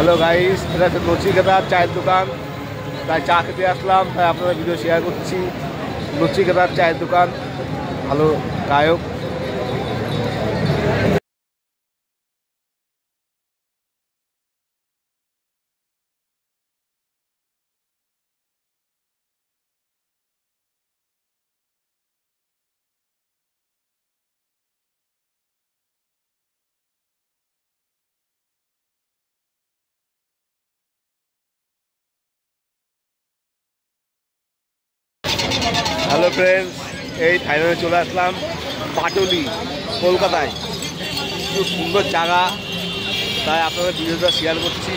Hello guys, এটা হচ্ছে নচিকেতার চায়ের দোকান। তাই চা খেতে আসলাম, তাই আপনারা ভিডিও শেয়ার করছি। নচিকেতার চায়ের দোকান, ভালো গায়ক। হ্যালো ফ্রেন্ডস, এই ফাইনালে চলে আসলাম পাটুলি, কলকাতায়। খুব সুন্দর জায়গা, তাই আপনাদের ভিডিওটা শেয়ার করছি।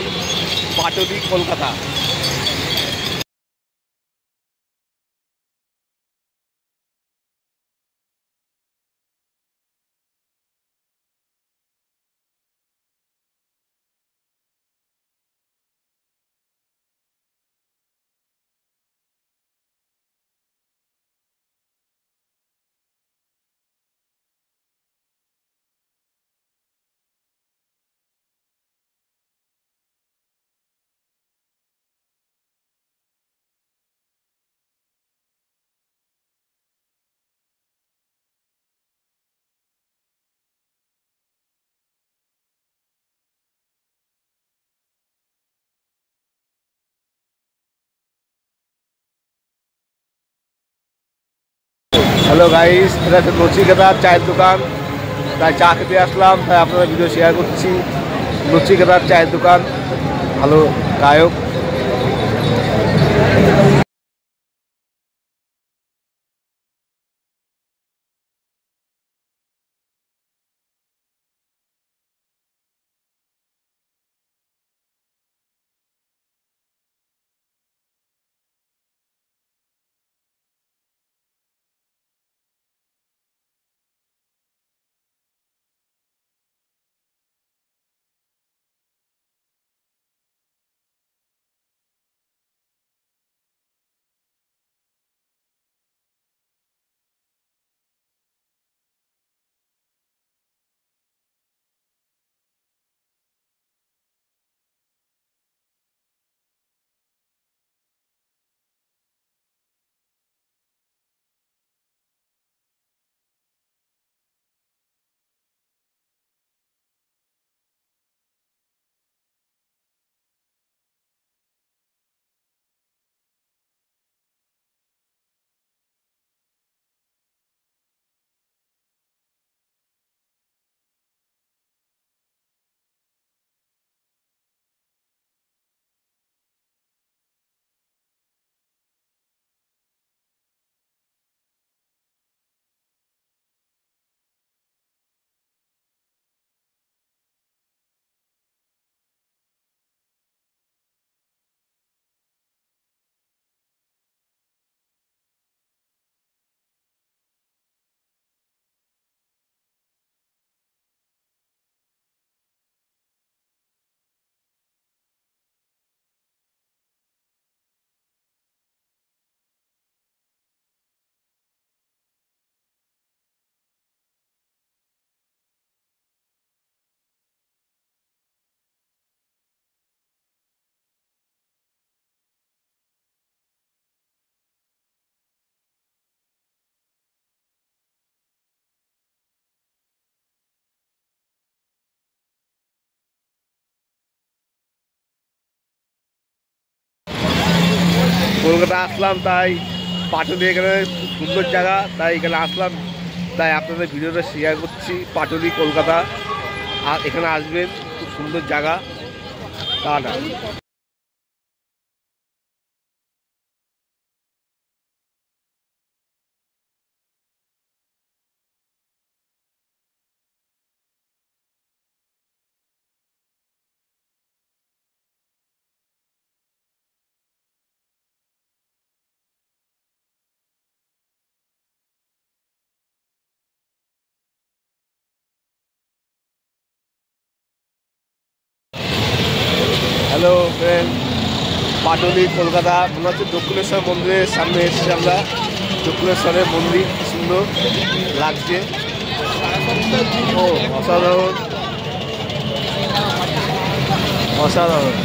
পাটুলি, কলকাতা। হ্যালো গাইস, এটা হচ্ছে নচিকেতার চায়ের দোকান। তাই চা খেতে আসলাম, তাই আপনারা ভিডিও শেয়ার করছি। নচিকেতার চায়ের দোকান, ভালো গায়ক। কলকাতা আসলাম, তাই পাটুলি এখানে খুব সুন্দর জায়গা, তাই এখানে আসলাম। তাই আপনাদের ভিডিওটা শেয়ার করছি। পাটুলি, কলকাতা, আর এখানে আসবেন, খুব সুন্দর জায়গা। Tata. Hello friend, Patuli, Kolkata. মনে হচ্ছে দক্ষিণেশ্বর মন্দিরের সামনে এসেছি আমরা। দক্ষিণেশ্বরের মন্দির কি সুন্দর লাগছে, ও অসাধারণ। অসাধারণ।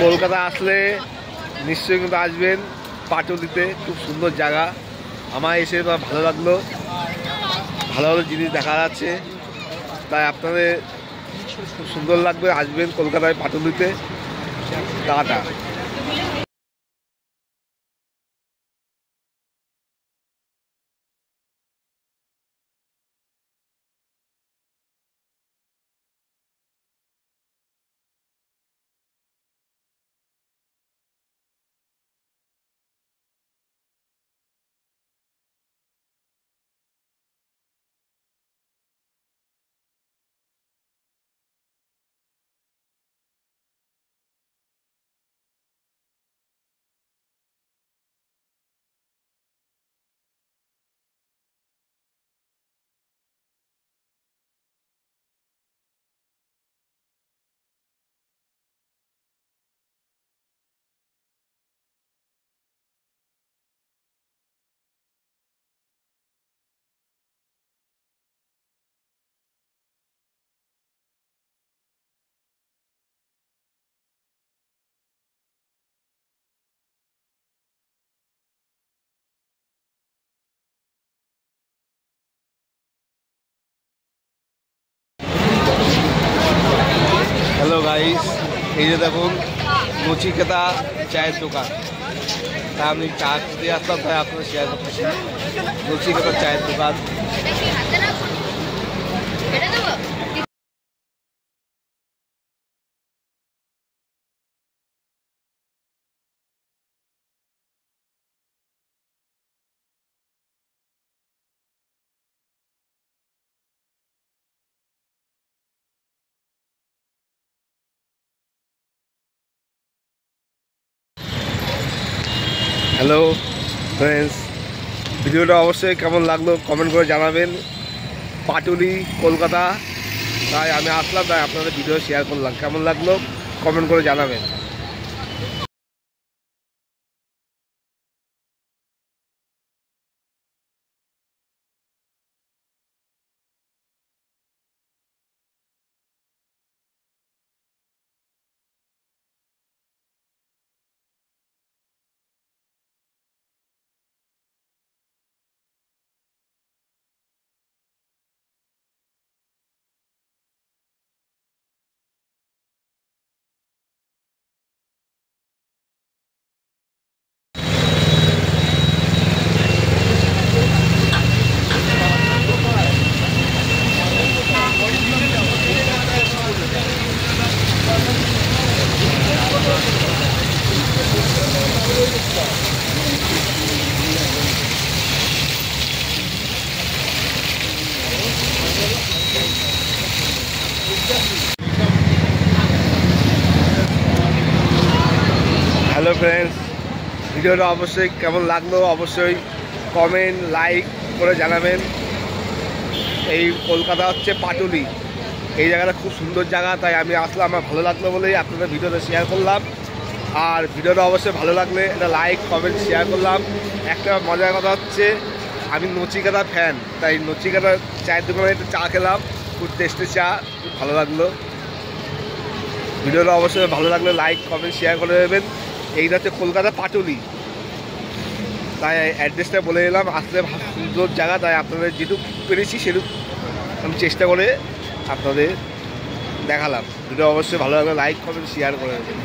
কলকাতা আসলে নিশ্চয়ই কিন্তু আসবেন পাটুলিতে, খুব সুন্দর জায়গা। আমার এসে ভালো লাগলো, ভালো ভালো জিনিস দেখা যাচ্ছে, তাই আপনাদের খুব সুন্দর লাগবে। আসবেন কলকাতায় পাটুলিতে। টাটা। হ্যালো গাইস, এই যে দেখুন নচিকেতা চায়ের দোকান। তা আমি চা খেতে আসলাম, তাই আপনার শেয়ার করতেছি। নচিকেতা চায়ের দোকান। হ্যালো ফ্রেন্ডস, ভিডিওটা অবশ্যই কেমন লাগলো কমেন্ট করে জানাবেন। পাটুলি কলকাতা, তাই আমি আসলাম, তাই আপনাদের ভিডিও শেয়ার করলাম। কেমন লাগলো কমেন্ট করে জানাবেন। হ্যালো ফ্রেন্ডস, ভিডিওটা অবশ্যই কেমন লাগলো অবশ্যই কমেন্ট লাইক করে জানাবেন। এই কলকাতা হচ্ছে পাটুলি, এই জায়গাটা খুব সুন্দর জায়গা, তাই আমি আসলাম। আমার ভালো লাগলো বলেই আপনাদের ভিডিওটা শেয়ার করলাম। আর ভিডিওটা অবশ্যই ভালো লাগলে একটা লাইক কমেন্ট শেয়ার করলাম। একটা মজার কথা হচ্ছে, আমি নচিকেতা ফ্যান, তাই নচিকেতা চায়ের দোকানে একটু চা খেলাম, খুব টেস্টি চা, খুব ভালো লাগলো। ভিডিওটা অবশ্যই ভালো লাগলে লাইক কমেন্ট শেয়ার করে দেবেন। এইটা হচ্ছে কলকাতা পাটুলি, তাই অ্যাড্রেসটা বলে দিলাম। আসলে সুন্দর জায়গা, তাই আপনাদের যেটুকু পেরেছি সেটুকু আমি চেষ্টা করে আপনাদের দেখালাম। ভিডিও অবশ্যই ভালো লাগলে লাইক কমেন্ট শেয়ার করে দেবেন।